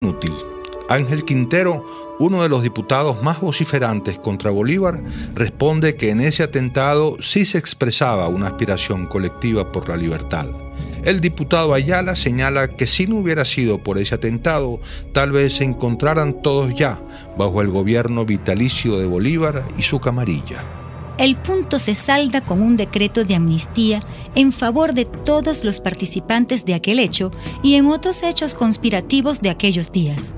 inútil. Ángel Quintero, uno de los diputados más vociferantes contra Bolívar, responde que en ese atentado sí se expresaba una aspiración colectiva por la libertad. El diputado Ayala señala que si no hubiera sido por ese atentado, tal vez se encontraran todos ya bajo el gobierno vitalicio de Bolívar y su camarilla. El punto se salda con un decreto de amnistía en favor de todos los participantes de aquel hecho y en otros hechos conspirativos de aquellos días.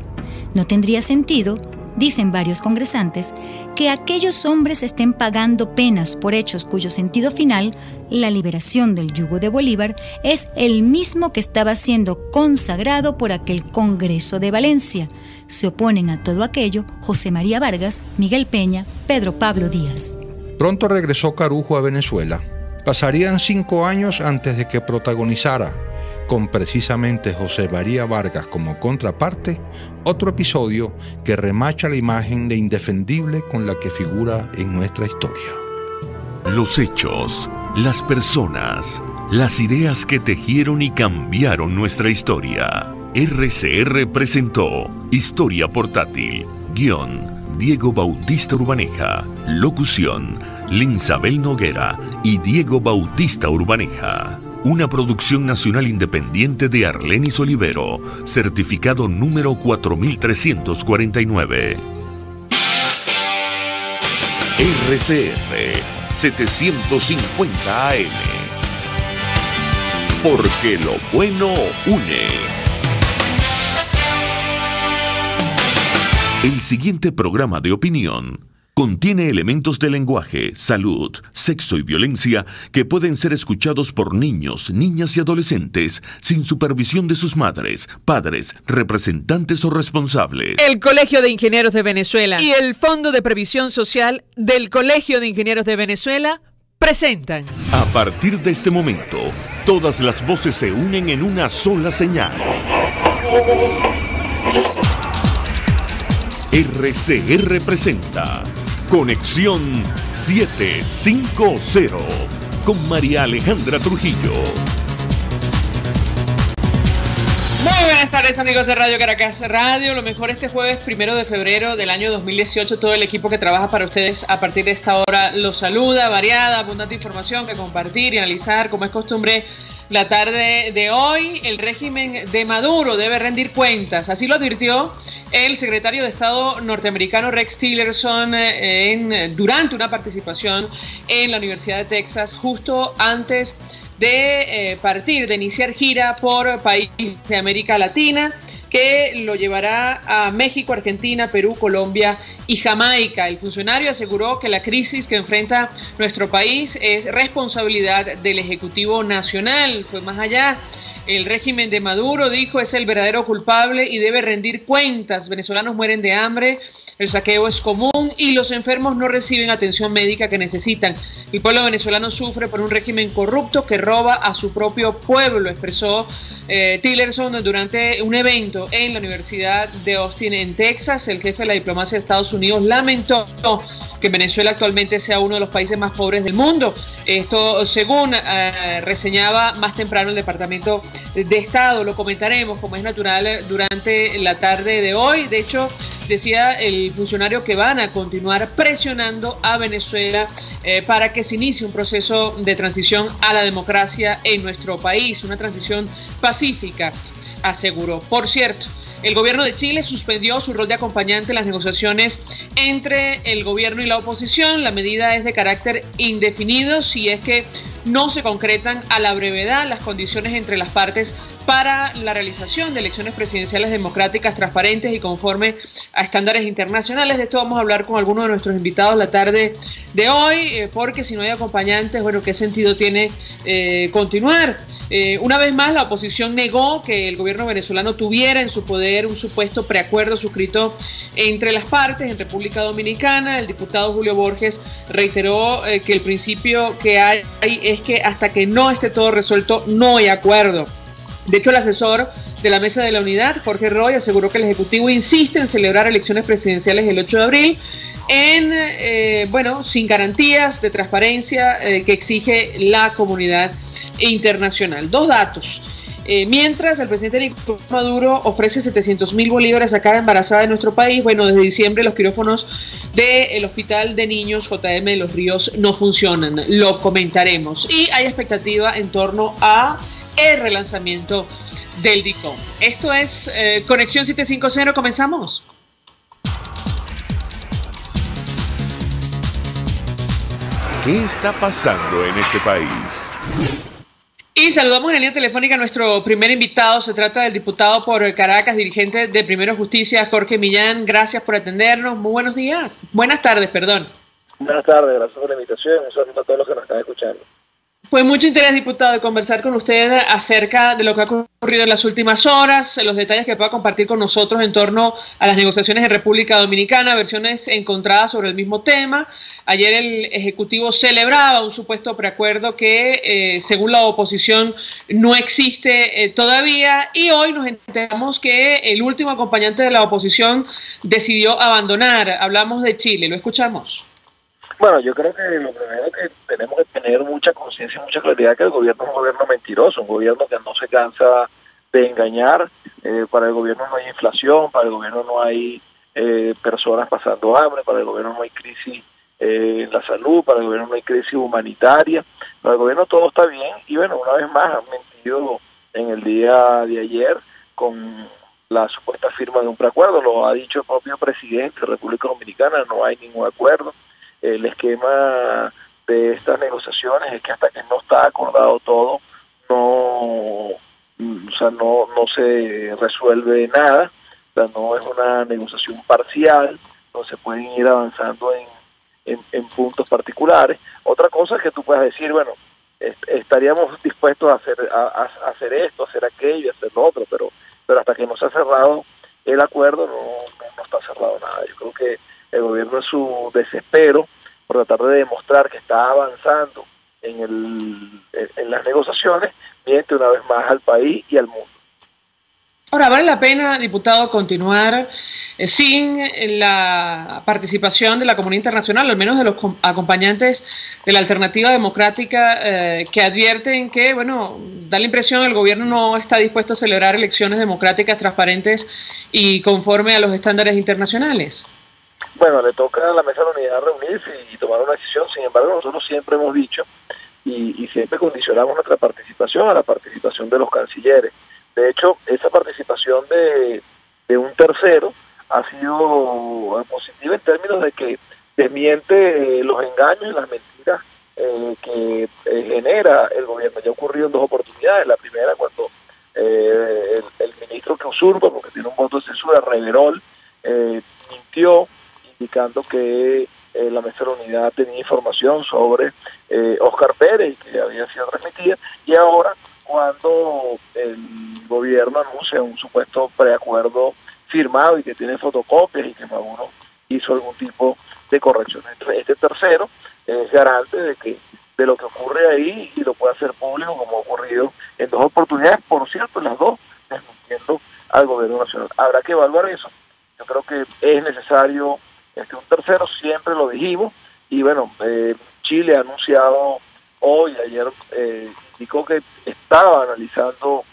No tendría sentido, dicen varios congresantes, que aquellos hombres estén pagando penas por hechos cuyo sentido final, la liberación del yugo de Bolívar, es el mismo que estaba siendo consagrado por aquel Congreso de Valencia. Se oponen a todo aquello José María Vargas, Miguel Peña, Pedro Pablo Díaz. Pronto regresó Carujo a Venezuela. Pasarían 5 años antes de que protagonizara, con precisamente José María Vargas como contraparte, otro episodio que remacha la imagen de indefendible con la que figura en nuestra historia. Los hechos, las personas, las ideas que tejieron y cambiaron nuestra historia. RCR presentó Historia Portátil, guión Diego Bautista Urbaneja, locución Linsabel Noguera y Diego Bautista Urbaneja. Una producción nacional independiente de Arlenis Olivero, certificado número 4349. RCR 750 AM. Porque lo bueno une. El siguiente programa de opinión contiene elementos de lenguaje, salud, sexo y violencia que pueden ser escuchados por niños, niñas y adolescentes sin supervisión de sus madres, padres, representantes o responsables. El Colegio de Ingenieros de Venezuela y el Fondo de Previsión Social del Colegio de Ingenieros de Venezuela presentan. A partir de este momento, todas las voces se unen en una sola señal. RCR presenta Conexión 750 con María Alejandra Trujillo. Muy buenas tardes, amigos de Radio Caracas Radio. Lo mejor este jueves 1 de febrero del año 2018. Todo el equipo que trabaja para ustedes a partir de esta hora los saluda. Variada, abundante información que compartir y analizar, como es costumbre, la tarde de hoy. El régimen de Maduro debe rendir cuentas. Así lo advirtió el secretario de Estado norteamericano Rex Tillerson durante una participación en la Universidad de Texas, justo antes de iniciar gira por países de América Latina, que lo llevará a México, Argentina, Perú, Colombia y Jamaica. El funcionario aseguró que la crisis que enfrenta nuestro país es responsabilidad del Ejecutivo Nacional. Fue más allá. El régimen de Maduro, dijo, es el verdadero culpable y debe rendir cuentas. Venezolanos mueren de hambre, el saqueo es común y los enfermos no reciben atención médica que necesitan. El pueblo venezolano sufre por un régimen corrupto que roba a su propio pueblo, expresó Tillerson durante un evento en la Universidad de Austin, en Texas. El jefe de la diplomacia de Estados Unidos lamentó que Venezuela actualmente sea uno de los países más pobres del mundo. Esto según reseñaba más temprano el Departamento de Estado. Lo comentaremos, como es natural, durante la tarde de hoy. De hecho, decía el funcionario que van a continuar presionando a Venezuela para que se inicie un proceso de transición a la democracia en nuestro país, una transición pacífica, aseguró. Por cierto, el gobierno de Chile suspendió su rol de acompañante en las negociaciones entre el gobierno y la oposición. La medida es de carácter indefinido si es que no se concretan a la brevedad las condiciones entre las partes para la realización de elecciones presidenciales democráticas, transparentes y conforme a estándares internacionales. De esto vamos a hablar con algunos de nuestros invitados la tarde de hoy, porque si no hay acompañantes, bueno, ¿qué sentido tiene continuar? Una vez más, la oposición negó que el gobierno venezolano tuviera en su poder un supuesto preacuerdo suscrito entre las partes en República Dominicana. El diputado Julio Borges reiteró que el principio que hay es que hasta que no esté todo resuelto, no hay acuerdo. De hecho, el asesor de la Mesa de la Unidad, Jorge Roy, aseguró que el Ejecutivo insiste en celebrar elecciones presidenciales el 8 de abril sin garantías de transparencia que exige la comunidad internacional. Dos datos. Mientras el presidente Nicolás Maduro ofrece 700.000 bolívares a cada embarazada de nuestro país, bueno, desde diciembre los quirófanos del Hospital de Niños JM de Los Ríos no funcionan, lo comentaremos. Y hay expectativa en torno a el relanzamiento del DICOM. Esto es Conexión 750, ¿comenzamos? ¿Qué está pasando en este país? Y saludamos en la línea telefónica a nuestro primer invitado. Se trata del diputado por Caracas, dirigente de Primero Justicia, Jorge Millán. Gracias por atendernos. Muy buenos días. Buenas tardes, perdón. Buenas tardes, gracias por la invitación. Un saludo a todos los que nos están escuchando. Pues mucho interés, diputado, de conversar con usted acerca de lo que ha ocurrido en las últimas horas, los detalles que pueda compartir con nosotros en torno a las negociaciones en República Dominicana, versiones encontradas sobre el mismo tema. Ayer el Ejecutivo celebraba un supuesto preacuerdo que, según la oposición, no existe todavía, y hoy nos enteramos que el último acompañante de la oposición decidió abandonar. Hablamos de Chile, lo escuchamos. Bueno, yo creo que lo primero que tenemos que tener mucha conciencia y mucha claridad que el gobierno es un gobierno mentiroso, un gobierno que no se cansa de engañar. Para el gobierno no hay inflación, para el gobierno no hay personas pasando hambre, para el gobierno no hay crisis en la salud, para el gobierno no hay crisis humanitaria, para el gobierno todo está bien. Y bueno, una vez más han mentido en el día de ayer con la supuesta firma de un preacuerdo. Lo ha dicho el propio presidente de República Dominicana, no hay ningún acuerdo. El esquema de estas negociaciones es que hasta que no está acordado todo, no se resuelve nada. O sea, no es una negociación parcial, no se pueden ir avanzando en puntos particulares. Otra cosa es que tú puedas decir, bueno, estaríamos dispuestos a hacer esto, a hacer aquello, a hacer lo otro, pero hasta que no se ha cerrado el acuerdo no está cerrado nada. Yo creo que el gobierno, en su desespero por tratar de demostrar que está avanzando en las negociaciones, miente una vez más al país y al mundo. Ahora, ¿vale la pena, diputado, continuar sin la participación de la comunidad internacional, al menos de los acompañantes de la alternativa democrática, que advierten que, bueno, da la impresión que el gobierno no está dispuesto a celebrar elecciones democráticas transparentes y conforme a los estándares internacionales? Bueno, le toca a la Mesa de la Unidad reunirse y tomar una decisión. Sin embargo, nosotros siempre hemos dicho y siempre condicionamos nuestra participación a la participación de los cancilleres. De hecho, esa participación de un tercero ha sido positiva en términos de que desmiente los engaños y las mentiras que genera el gobierno. Ya ha ocurrido en dos oportunidades. La primera, cuando el ministro que usurpa, porque tiene un voto de censura, Reverol, mintió, indicando que la Mesa de la Unidad tenía información sobre Óscar Pérez y que había sido transmitida, y ahora cuando el gobierno anuncia un supuesto preacuerdo firmado y que tiene fotocopias y que Maduro hizo algún tipo de corrección. Este tercero es garante de lo que ocurre ahí y lo puede hacer público, como ha ocurrido en dos oportunidades, por cierto, las dos desmintiendo al gobierno nacional. Habrá que evaluar eso. Yo creo que es necesario un tercero, siempre lo dijimos, y bueno, Chile ha anunciado hoy, ayer indicó que estaba analizando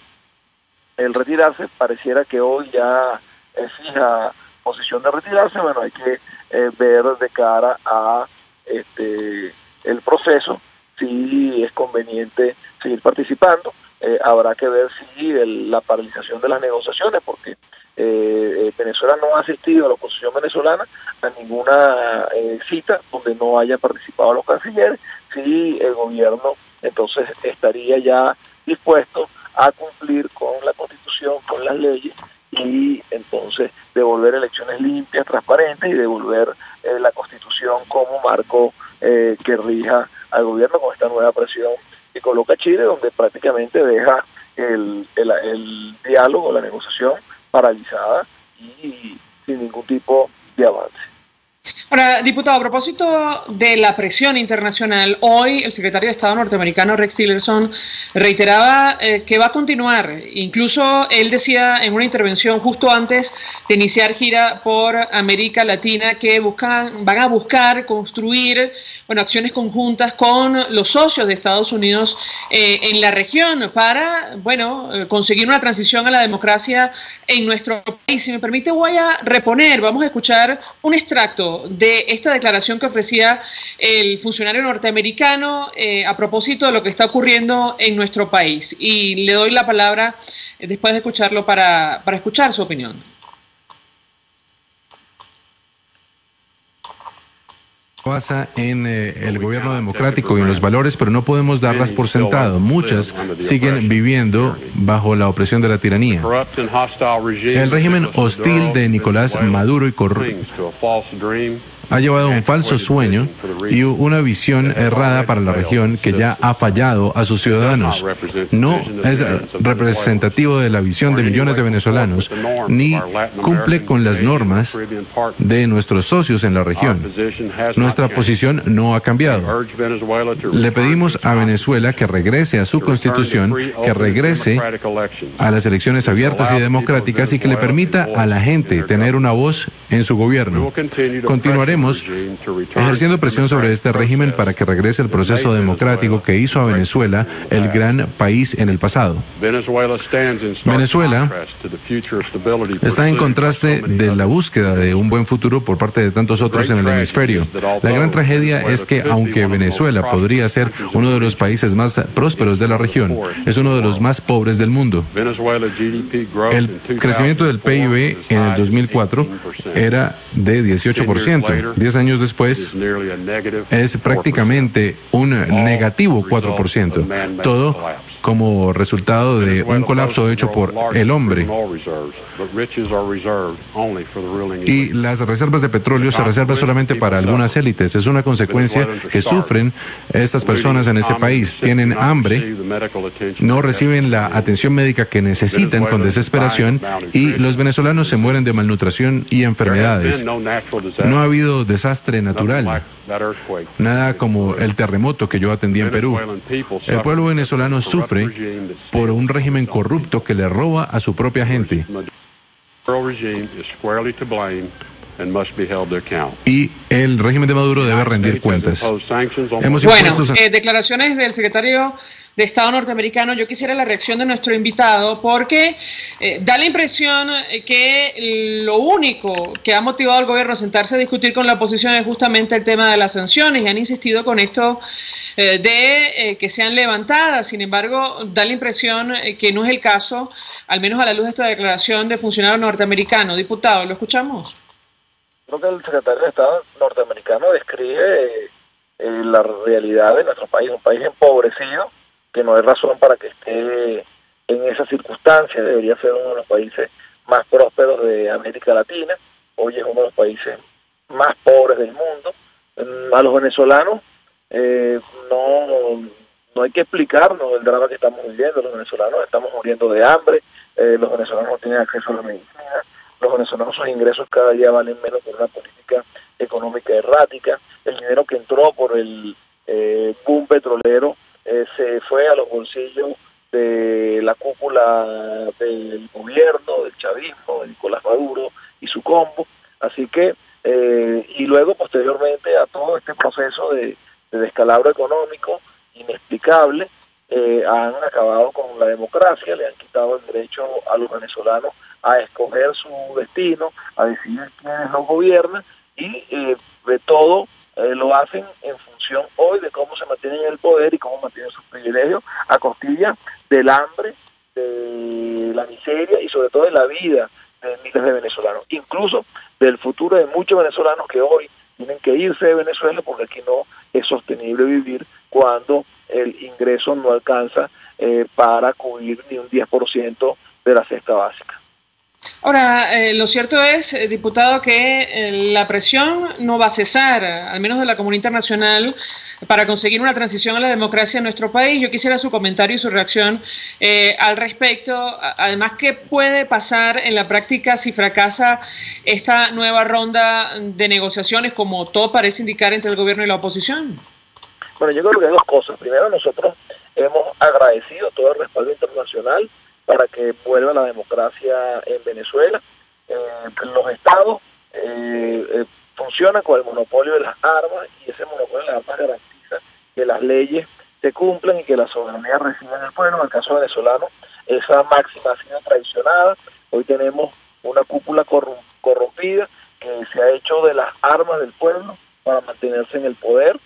el retirarse. Pareciera que hoy ya fija posición de retirarse. Bueno, hay que ver de cara a el proceso si es conveniente seguir participando. Habrá que ver si la paralización de las negociaciones, porque Venezuela no ha asistido a la oposición venezolana a ninguna cita donde no hayan participado los cancilleres, si el gobierno entonces estaría ya dispuesto a cumplir con la Constitución, con las leyes, y entonces devolver elecciones limpias, transparentes, y devolver la Constitución como marco que rija al gobierno, con esta nueva presión que coloca Chile, donde prácticamente deja el diálogo, la negociación paralizada y sin ningún tipo de avance. Ahora, diputado, a propósito de la presión internacional, hoy el secretario de Estado norteamericano Rex Tillerson reiteraba que va a continuar. Incluso él decía en una intervención justo antes de iniciar gira por América Latina que van a buscar construir acciones conjuntas con los socios de Estados Unidos en la región para conseguir una transición a la democracia en nuestro país. Si me permite, vamos a escuchar un extracto de esta declaración que ofrecía el funcionario norteamericano a propósito de lo que está ocurriendo en nuestro país. Y le doy la palabra después de escucharlo para escuchar su opinión. Basa en el gobierno democrático y en los valores, pero no podemos darlas por sentado. Muchas siguen viviendo bajo la opresión de la tiranía. El régimen hostil de Nicolás Maduro y corrupto ha llevado un falso sueño y una visión errada para la región que ya ha fallado a sus ciudadanos. No es representativo de la visión de millones de venezolanos, ni cumple con las normas de nuestros socios en la región. Nuestra posición no ha cambiado. Le pedimos a Venezuela que regrese a su constitución, que regrese a las elecciones abiertas y democráticas y que le permita a la gente tener una voz en su gobierno. Continuaremos ejerciendo presión sobre este régimen para que regrese el proceso democrático que hizo a Venezuela el gran país en el pasado. Venezuela está en contraste de la búsqueda de un buen futuro por parte de tantos otros en el hemisferio. La gran tragedia es que, aunque Venezuela podría ser uno de los países más prósperos de la región, es uno de los más pobres del mundo. El crecimiento del PIB en el 2004 era de 18%. 10 años después es prácticamente un negativo 4%. Todo como resultado de un colapso hecho por el hombre. Y las reservas de petróleo se reservan solamente para algunas élites. Es una consecuencia que sufren estas personas en ese país. Tienen hambre, no reciben la atención médica que necesitan con desesperación y los venezolanos se mueren de malnutrición y enfermedades. No ha habido desastre natural, nada como el terremoto que yo atendí en Perú. El pueblo venezolano sufre por un régimen corrupto que le roba a su propia gente. Y el régimen de Maduro debe rendir cuentas. Declaraciones del secretario de Estado norteamericano. Yo quisiera la reacción de nuestro invitado porque da la impresión que lo único que ha motivado al gobierno a sentarse a discutir con la oposición es justamente el tema de las sanciones, y han insistido con esto de que sean levantadas. Sin embargo, da la impresión que no es el caso, al menos a la luz de esta declaración de funcionario norteamericano. Diputado, ¿lo escuchamos? Creo que el secretario de Estado norteamericano describe la realidad de nuestro país, un país empobrecido, que no hay razón para que esté en esa circunstancia. Debería ser uno de los países más prósperos de América Latina. Hoy es uno de los países más pobres del mundo. A los venezolanos no hay que explicarnos el drama que estamos viviendo. Los venezolanos estamos muriendo de hambre, los venezolanos no tienen acceso a la medicina, los venezolanos, sus ingresos cada día valen menos por una política económica errática. El dinero que entró por el boom petrolero se fue a los bolsillos de la cúpula del gobierno, del chavismo, de Nicolás Maduro y su combo. Así que, y luego posteriormente a todo este proceso de descalabro económico inexplicable, han acabado con la democracia, le han quitado el derecho a los venezolanos a escoger su destino, a decidir quiénes los gobiernan, y de todo lo hacen en función hoy de cómo se mantienen en el poder y cómo mantienen sus privilegios a costilla del hambre, de la miseria y sobre todo de la vida de miles de venezolanos, incluso del futuro de muchos venezolanos que hoy tienen que irse de Venezuela porque aquí no es sostenible vivir cuando el ingreso no alcanza para cubrir ni un 10% de la cesta básica. Ahora, lo cierto es, diputado, que la presión no va a cesar, al menos de la comunidad internacional, para conseguir una transición a la democracia en nuestro país. Yo quisiera su comentario y su reacción al respecto. Además, ¿qué puede pasar en la práctica si fracasa esta nueva ronda de negociaciones, como todo parece indicar, entre el gobierno y la oposición? Bueno, yo creo que hay dos cosas. Primero, nosotros hemos agradecido todo el respaldo internacional para que vuelva la democracia en Venezuela. Los estados funcionan con el monopolio de las armas, y ese monopolio de las armas garantiza que las leyes se cumplan y que la soberanía resida en el pueblo. En el caso venezolano, esa máxima ha sido traicionada. Hoy tenemos una cúpula corrompida que se ha hecho de las armas del pueblo para mantenerse en el poder.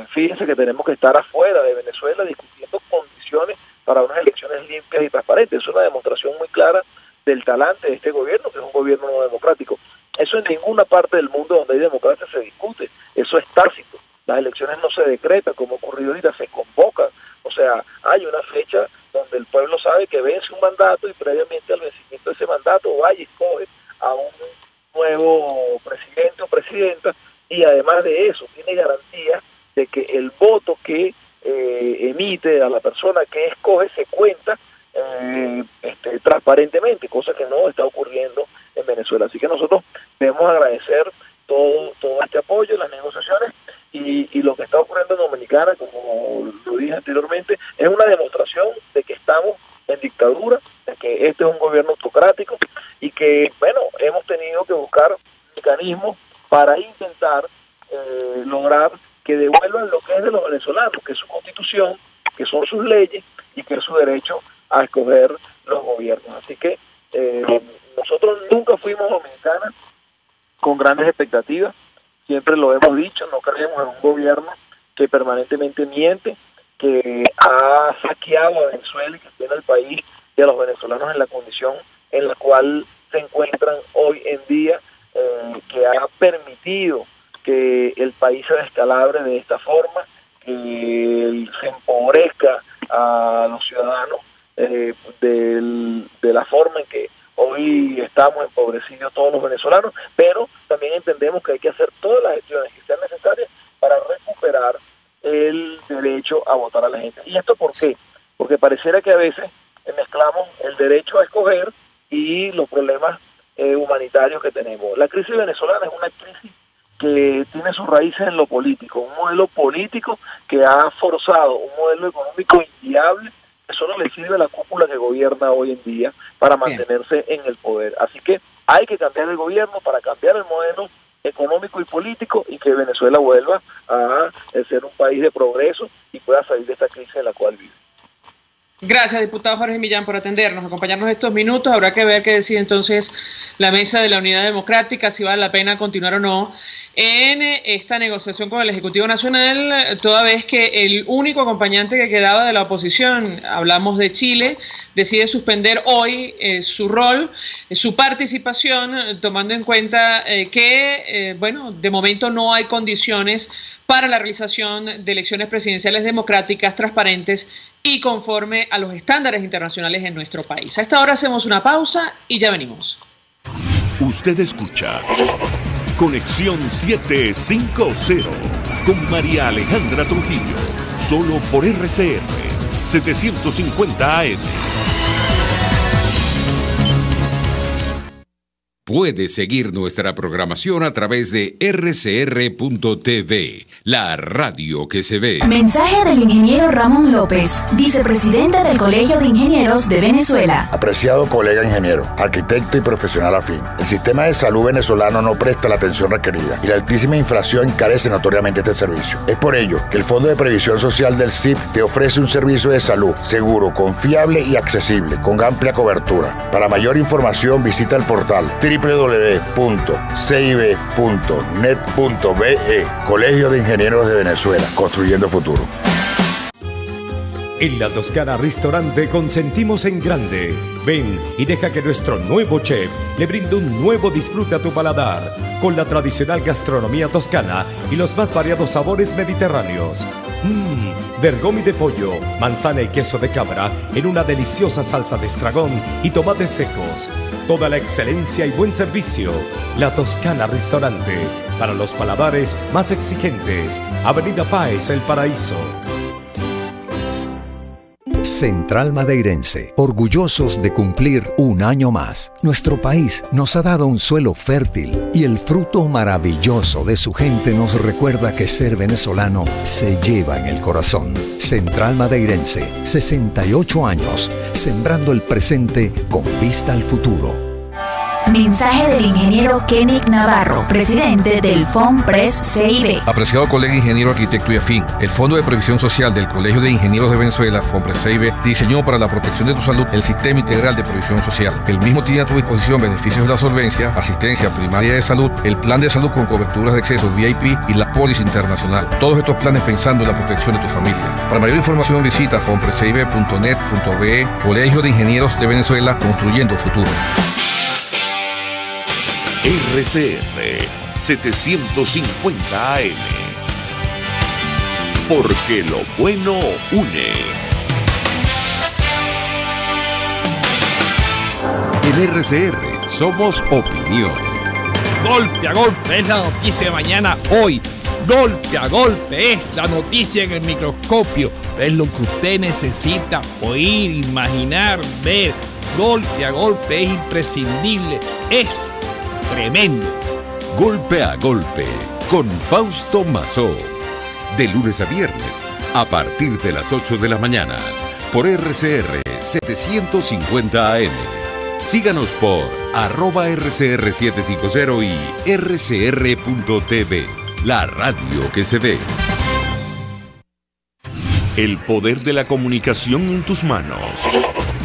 Fíjense que tenemos que estar afuera de Venezuela discutiendo condiciones para unas elecciones limpias y transparentes. Es una demostración muy clara del talante de este gobierno, que es un gobierno no democrático. Eso en ninguna parte del mundo donde hay democracia se discute, eso es tácito. Las elecciones no se decretan, como ha ocurrido ahorita, se convocan. O sea, hay una fecha donde el pueblo sabe que vence un mandato y previamente al vencimiento de ese mandato vaya y escoge a un nuevo presidente o presidenta, y además de eso tiene garantía de que el voto que emite a la persona que escoge se cuenta transparentemente, cosa que no está ocurriendo en Venezuela. Así que nosotros debemos agradecer todo este apoyo en las negociaciones, y lo que está ocurriendo en Dominicana, como lo dije anteriormente, es una demostración de que estamos en dictadura, de que este es un gobierno autocrático, y que, bueno, hemos tenido que buscar mecanismos para intentar lograr que devuelvan lo que es de los venezolanos, que es su constitución, que son sus leyes y que es su derecho a escoger los gobiernos. Así que nosotros nunca fuimos dominicanas con grandes expectativas, siempre lo hemos dicho, no creemos en un gobierno que permanentemente miente, que ha saqueado a Venezuela y que tiene al país y a los venezolanos en la condición en la cual se encuentran hoy en día, que ha permitido que el país se descalabre de esta forma, que se empobrezca a los ciudadanos de la forma en que hoy estamos empobrecidos todos los venezolanos, pero también entendemos que hay que hacer todas las gestiones que sean necesarias para recuperar el derecho a votar a la gente. ¿Y esto por qué? Porque pareciera que a veces mezclamos el derecho a escoger y los problemas humanitarios que tenemos. La crisis venezolana es una crisis que tiene sus raíces en lo político, un modelo político que ha forzado un modelo económico inviable que solo le sirve a la cúpula que gobierna hoy en día para mantenerse en el poder. Así que hay que cambiar el gobierno para cambiar el modelo económico y político, y que Venezuela vuelva a ser un país de progreso y pueda salir de esta crisis en la cual vive. Gracias, diputado Jorge Millán, por atendernos, acompañarnos estos minutos. Habrá que ver qué decide entonces la mesa de la Unidad Democrática, si vale la pena continuar o no en esta negociación con el Ejecutivo Nacional, toda vez que el único acompañante que quedaba de la oposición, hablamos de Chile, decide suspender hoy su rol, su participación, tomando en cuenta que, bueno, de momento no hay condiciones para la realización de elecciones presidenciales democráticas, transparentes y conforme a los estándares internacionales en nuestro país. A esta hora hacemos una pausa y ya venimos. Usted escucha Conexión 750 con María Alejandra Trujillo, solo por RCR 750 AM. Puede seguir nuestra programación a través de rcr.tv, la radio que se ve. Mensaje del ingeniero Ramón López, vicepresidente del Colegio de Ingenieros de Venezuela. Apreciado colega ingeniero, arquitecto y profesional afín, el sistema de salud venezolano no presta la atención requerida y la altísima inflación encarece notoriamente este servicio. Es por ello que el Fondo de Previsión Social del CIP te ofrece un servicio de salud seguro, confiable y accesible, con amplia cobertura. Para mayor información visita el portal www.cib.net.be. Colegio de Ingenieros de Venezuela, construyendo futuro. En La Toscana Restaurante consentimos en grande. Ven y deja que nuestro nuevo chef le brinde un nuevo disfrute a tu paladar, con la tradicional gastronomía toscana y los más variados sabores mediterráneos. Vergomi de pollo, manzana y queso de cabra en una deliciosa salsa de estragón y tomates secos. Toda la excelencia y buen servicio. La Toscana Restaurante, para los paladares más exigentes. Avenida Páez, El Paraíso. Central Madeirense, orgullosos de cumplir un año más. Nuestro país nos ha dado un suelo fértil y el fruto maravilloso de su gente nos recuerda que ser venezolano se lleva en el corazón. Central Madeirense, 68 años, sembrando el presente con vista al futuro. Mensaje del ingeniero Kenick Navarro, presidente del FONPRES CIB. Apreciado colega ingeniero, arquitecto y afín, el Fondo de Previsión Social del Colegio de Ingenieros de Venezuela, FONPRES CIB, diseñó para la protección de tu salud el Sistema Integral de Previsión Social. El mismo tiene a tu disposición beneficios de la solvencia, asistencia primaria de salud, el plan de salud con coberturas de acceso VIP y la póliza internacional. Todos estos planes pensando en la protección de tu familia. Para mayor información visita fonprescibe.net.be. Colegio de Ingenieros de Venezuela, construyendo futuro. RCR 750 AM. Porque lo bueno une. En RCR somos opinión. Golpe a golpe es la noticia de mañana hoy. Golpe a golpe es la noticia en el microscopio. Es lo que usted necesita oír, imaginar, ver. Golpe a golpe es imprescindible. Es tremendo. Golpe a golpe con Fausto Mazó. De lunes a viernes a partir de las 8 de la mañana por RCR 750 AM. Síganos por @RCR750 y rcr.tv, la radio que se ve. El poder de la comunicación en tus manos.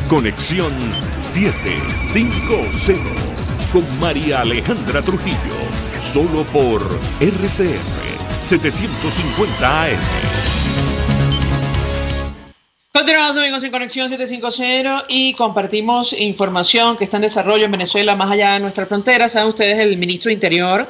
Conexión 750 con María Alejandra Trujillo, solo por RCR 750 AM. Continuamos, amigos, en Conexión 750 y compartimos información que está en desarrollo en Venezuela, más allá de nuestra frontera. Saben ustedes, el ministro de Interior,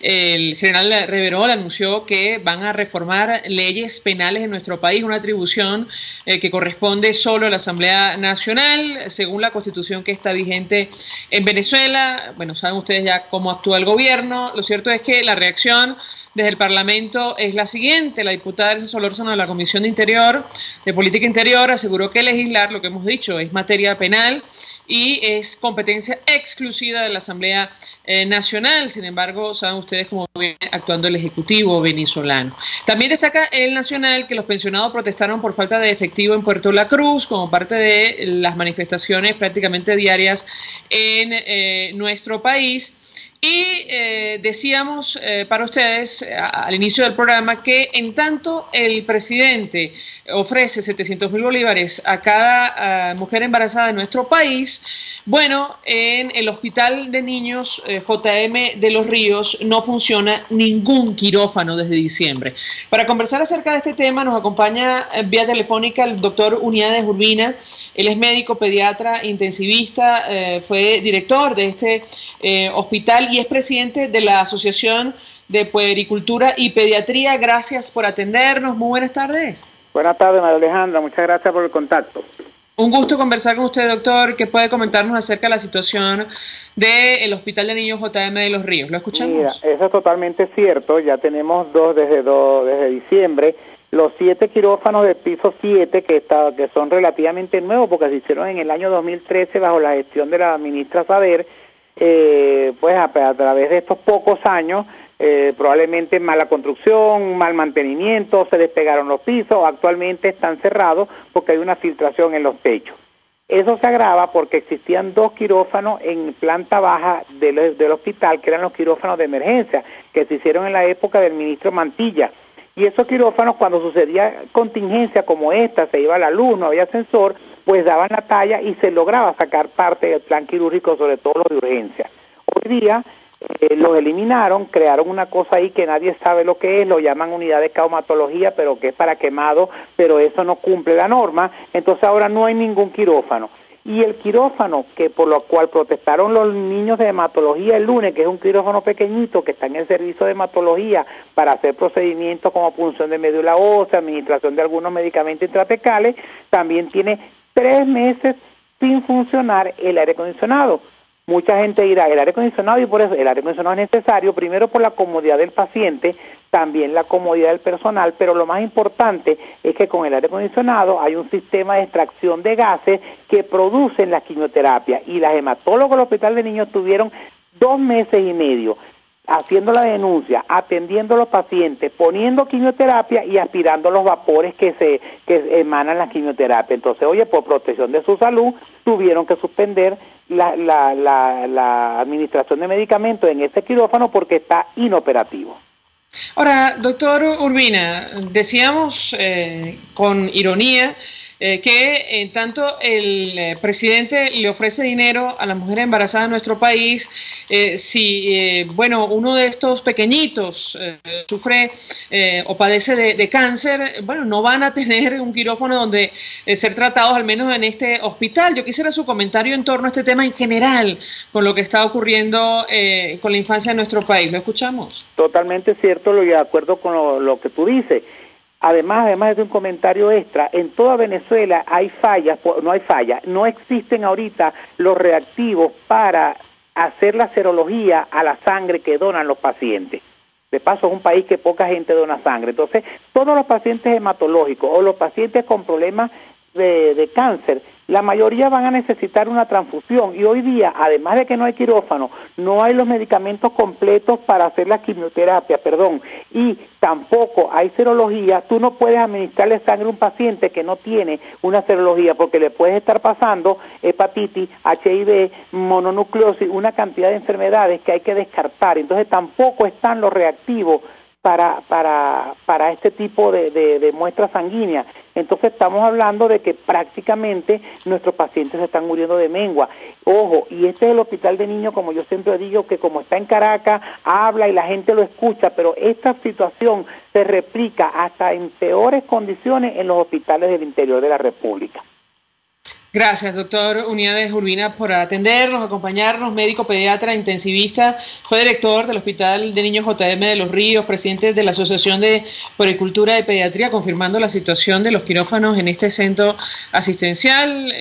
el general Reverol, anunció que van a reformar leyes penales en nuestro país, una atribución que corresponde solo a la Asamblea Nacional, según la Constitución que está vigente en Venezuela. Bueno, saben ustedes ya cómo actúa el gobierno. Lo cierto es que la reacción desde el Parlamento es la siguiente. La diputada Elsa Solórzano de la Comisión de Política Interior aseguró que legislar, lo que hemos dicho, es materia penal y es competencia exclusiva de la Asamblea Nacional. Sin embargo, saben ustedes cómo viene actuando el Ejecutivo venezolano. También destaca el Nacional que los pensionados protestaron por falta de efectivo en Puerto La Cruz como parte de las manifestaciones prácticamente diarias en nuestro país. Y decíamos para ustedes al inicio del programa que en tanto el presidente ofrece 700.000 bolívares a cada mujer embarazada de nuestro país, bueno, en el Hospital de Niños JM de Los Ríos no funciona ningún quirófano desde diciembre. Para conversar acerca de este tema nos acompaña vía telefónica el doctor Unidades Urbina. Él es médico, pediatra, intensivista, fue director de este hospital y es presidente de la Asociación de Puericultura y Pediatría. Gracias por atendernos. Muy buenas tardes. Buenas tardes, María Alejandra. Muchas gracias por el contacto. Un gusto conversar con usted, doctor. ¿Qué puede comentarnos acerca de la situación del Hospital de Niños JM de Los Ríos? ¿Lo escuchamos? Mira, eso es totalmente cierto. Ya tenemos desde diciembre. Los 7 quirófanos del piso 7, que son relativamente nuevos, porque se hicieron en el año 2013 bajo la gestión de la ministra Saber, pues a través de estos pocos años, probablemente mala construcción, mal mantenimiento, se despegaron los pisos, actualmente están cerrados porque hay una filtración en los techos. Eso se agrava porque existían 2 quirófanos en planta baja del hospital, que eran los quirófanos de emergencia, que se hicieron en la época del ministro Mantilla. Y esos quirófanos, cuando sucedía contingencia como esta, se iba la luz, no había ascensor, pues daban la talla y se lograba sacar parte del plan quirúrgico, sobre todo los de urgencia. Hoy día los eliminaron, crearon una cosa ahí que nadie sabe lo que es, lo llaman unidad de traumatología, pero que es para quemados, pero eso no cumple la norma, entonces ahora no hay ningún quirófano. y el quirófano, que por lo cual protestaron los niños de hematología el lunes, que es un quirófano pequeñito que está en el servicio de hematología para hacer procedimientos como punción de médula ósea, administración de algunos medicamentos intratecales, también tiene 3 meses sin funcionar el aire acondicionado. Mucha gente dirá, el aire acondicionado, y por eso el aire acondicionado es necesario, primero por la comodidad del paciente, también la comodidad del personal, pero lo más importante es que con el aire acondicionado hay un sistema de extracción de gases que producen la quimioterapia, y las hematólogos del Hospital de Niños tuvieron 2 meses y medio haciendo la denuncia, atendiendo a los pacientes, poniendo quimioterapia y aspirando los vapores que emanan la quimioterapia. Entonces, oye, por protección de su salud, tuvieron que suspender la administración de medicamentos en ese quirófano porque está inoperativo. Ahora, doctor Urbina, decíamos con ironía que en tanto el presidente le ofrece dinero a las mujeres embarazadas en nuestro país, si uno de estos pequeñitos sufre o padece de cáncer, no van a tener un quirófano donde ser tratados, al menos en este hospital. Yo quisiera su comentario en torno a este tema en general, con lo que está ocurriendo con la infancia en nuestro país. ¿Lo escuchamos? Totalmente cierto, de acuerdo con lo que tú dices. Además de un comentario extra, en toda Venezuela no existen ahorita los reactivos para hacer la serología a la sangre que donan los pacientes. De paso, es un país que poca gente dona sangre. Entonces, todos los pacientes hematológicos o los pacientes con problemas de cáncer, la mayoría van a necesitar una transfusión, y hoy día, además de que no hay quirófano, no hay los medicamentos completos para hacer la quimioterapia, y tampoco hay serología. Tú no puedes administrarle sangre a un paciente que no tiene una serología, porque le puedes estar pasando hepatitis, HIV, mononucleosis, una cantidad de enfermedades que hay que descartar. Entonces tampoco están los reactivos para este tipo de muestras sanguíneas. Entonces estamos hablando de que prácticamente nuestros pacientes se están muriendo de mengua. Ojo, y este es el Hospital de Niños, como yo siempre digo, que como está en Caracas, habla y la gente lo escucha, pero esta situación se replica hasta en peores condiciones en los hospitales del interior de la República. Gracias, doctor Unidades Urbina, por atendernos, acompañarnos, médico pediatra intensivista, fue director del Hospital de Niños JM de Los Ríos, presidente de la Asociación de Puericultura y Pediatría, confirmando la situación de los quirófanos en este centro asistencial.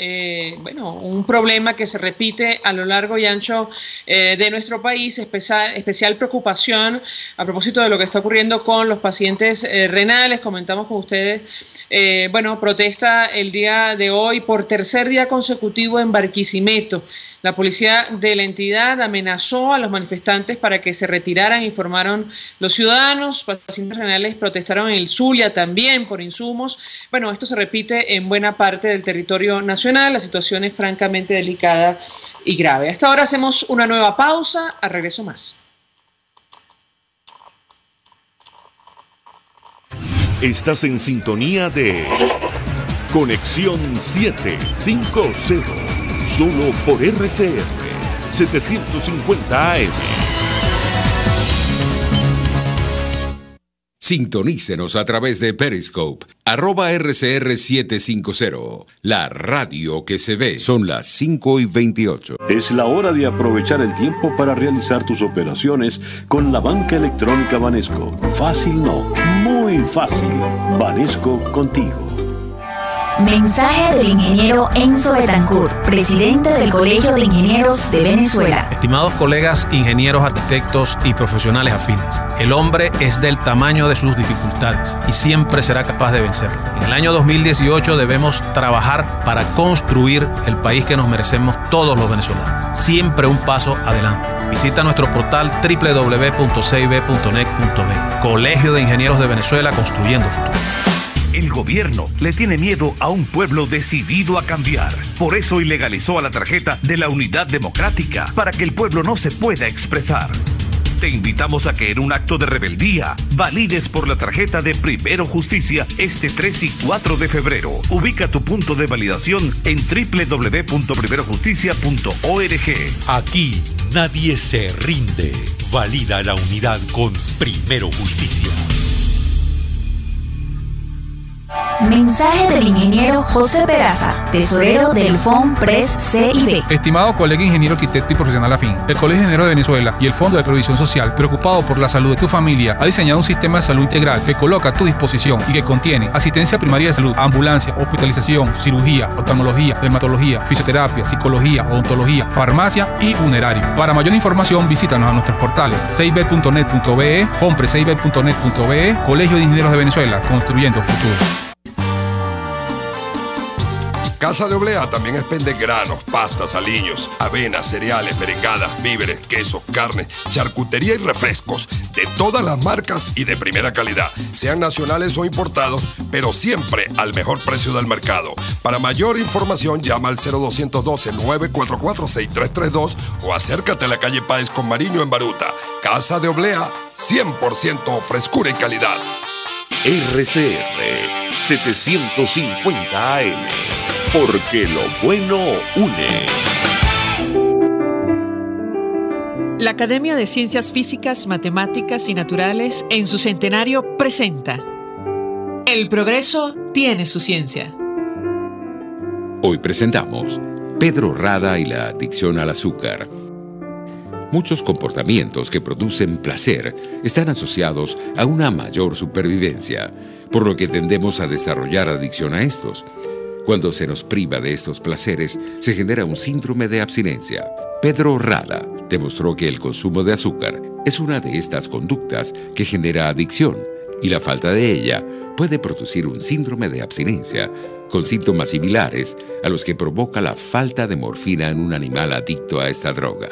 Un problema que se repite a lo largo y ancho de nuestro país, especial preocupación a propósito de lo que está ocurriendo con los pacientes renales. Comentamos con ustedes, protesta el día de hoy por tercer día consecutivo en Barquisimeto. La policía de la entidad amenazó a los manifestantes para que se retiraran, informaron los ciudadanos. Pacientes renales protestaron en el Zulia también por insumos. Esto se repite en buena parte del territorio nacional. La situación es francamente delicada y grave. Hasta ahora hacemos una nueva pausa. A regreso más. Estás en sintonía de Conexión 750, solo por RCR 750 AM. Sintonícenos a través de Periscope, @RCR750, la radio que se ve. Son las 5:28. Es la hora de aprovechar el tiempo para realizar tus operaciones con la banca electrónica Banesco. Fácil no, muy fácil. Banesco contigo. Mensaje del ingeniero Enzo Betancourt, presidente del Colegio de Ingenieros de Venezuela. Estimados colegas, ingenieros, arquitectos y profesionales afines, el hombre es del tamaño de sus dificultades y siempre será capaz de vencerlo. En el año 2018 debemos trabajar para construir el país que nos merecemos todos los venezolanos. Siempre un paso adelante. Visita nuestro portal www.cib.net.be. Colegio de Ingenieros de Venezuela, construyendo futuro. El gobierno le tiene miedo a un pueblo decidido a cambiar. Por eso ilegalizó a la tarjeta de la Unidad Democrática, para que el pueblo no se pueda expresar. Te invitamos a que en un acto de rebeldía valides por la tarjeta de Primero Justicia este 3 y 4 de febrero. Ubica tu punto de validación en www.primerojusticia.org. Aquí nadie se rinde. Valida la unidad con Primero Justicia. Mensaje del ingeniero José Peraza, tesorero del FONPRES CIB. Estimado colega ingeniero, arquitecto y profesional afín, el Colegio de Ingenieros de Venezuela y el Fondo de Previsión Social, preocupado por la salud de tu familia, ha diseñado un sistema de salud integral que coloca a tu disposición y que contiene asistencia primaria de salud, ambulancia, hospitalización, cirugía, oftalmología, dermatología, fisioterapia, psicología, odontología, farmacia y funerario. Para mayor información, visítanos a nuestros portales cib.net.be, fonprescib.net.be, Colegio de Ingenieros de Venezuela, construyendo futuro. Casa de Oblea también expende granos, pastas, aliños, avenas, cereales, merengadas, víveres, quesos, carne, charcutería y refrescos de todas las marcas y de primera calidad, sean nacionales o importados, pero siempre al mejor precio del mercado. Para mayor información llama al 0212-944-6332 o acércate a la calle Páez con Mariño en Baruta. Casa de Oblea, 100% frescura y calidad. RCR 750 AM. Porque lo bueno une. La Academia de Ciencias Físicas, Matemáticas y Naturales en su centenario presenta El progreso tiene su ciencia. Hoy presentamos Pedro Rada y la adicción al azúcar. Muchos comportamientos que producen placer están asociados a una mayor supervivencia, por lo que tendemos a desarrollar adicción a estos. Cuando se nos priva de estos placeres, se genera un síndrome de abstinencia. Pedro Rada demostró que el consumo de azúcar es una de estas conductas que genera adicción y la falta de ella puede producir un síndrome de abstinencia con síntomas similares a los que provoca la falta de morfina en un animal adicto a esta droga.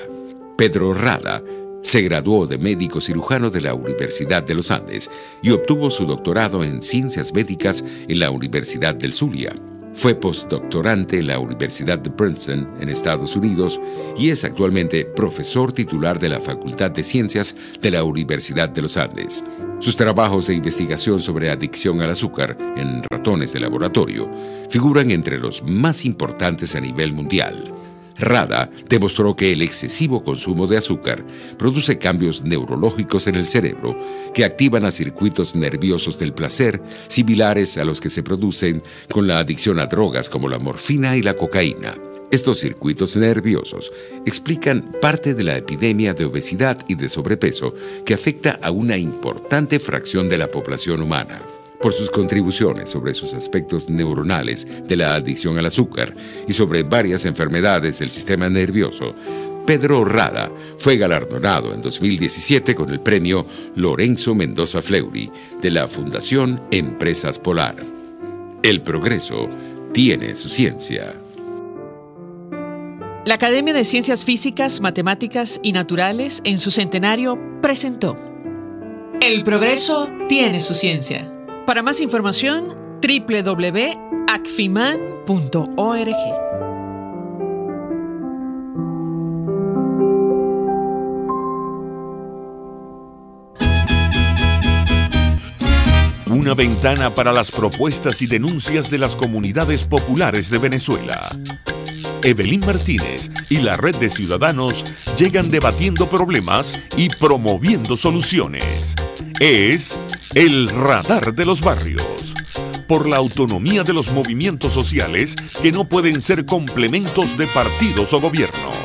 Pedro Rada se graduó de médico cirujano de la Universidad de los Andes y obtuvo su doctorado en Ciencias Médicas en la Universidad del Zulia. Fue postdoctorante en la Universidad de Princeton, en Estados Unidos, y es actualmente profesor titular de la Facultad de Ciencias de la Universidad de los Andes. Sus trabajos de investigación sobre adicción al azúcar en ratones de laboratorio figuran entre los más importantes a nivel mundial. Rada demostró que el excesivo consumo de azúcar produce cambios neurológicos en el cerebro que activan a circuitos nerviosos del placer similares a los que se producen con la adicción a drogas como la morfina y la cocaína. Estos circuitos nerviosos explican parte de la epidemia de obesidad y de sobrepeso que afecta a una importante fracción de la población humana. Por sus contribuciones sobre sus aspectos neuronales de la adicción al azúcar y sobre varias enfermedades del sistema nervioso, Pedro Rada fue galardonado en 2017 con el premio Lorenzo Mendoza Fleury de la Fundación Empresas Polar. El progreso tiene su ciencia. La Academia de Ciencias Físicas, Matemáticas y Naturales en su centenario presentó El progreso tiene su ciencia. Para más información, www.acfiman.org. Una ventana para las propuestas y denuncias de las comunidades populares de Venezuela. Evelyn Martínez y la Red de Ciudadanos llegan debatiendo problemas y promoviendo soluciones. Es el Radar de los Barrios. Por la autonomía de los movimientos sociales que no pueden ser complementos de partidos o gobiernos.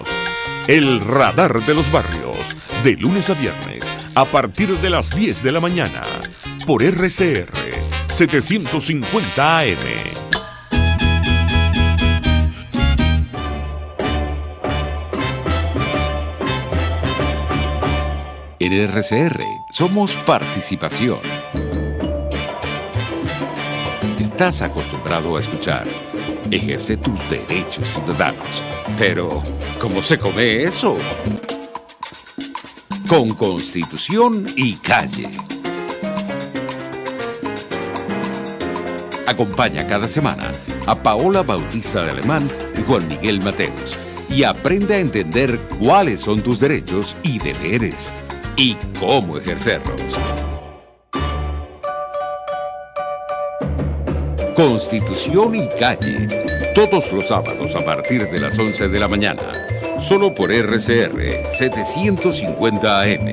El Radar de los Barrios. De lunes a viernes, a partir de las 10 de la mañana. Por RCR 750 AM. En RCR somos participación. Estás acostumbrado a escuchar ejerce tus derechos ciudadanos. Pero, ¿cómo se come eso? Con Constitución y Calle. Acompaña cada semana a Paola Bautista de Alemán y Juan Miguel Mateos y aprende a entender cuáles son tus derechos y deberes y cómo ejercerlos. Constitución y Calle, todos los sábados a partir de las 11 de la mañana, solo por RCR 750 AM.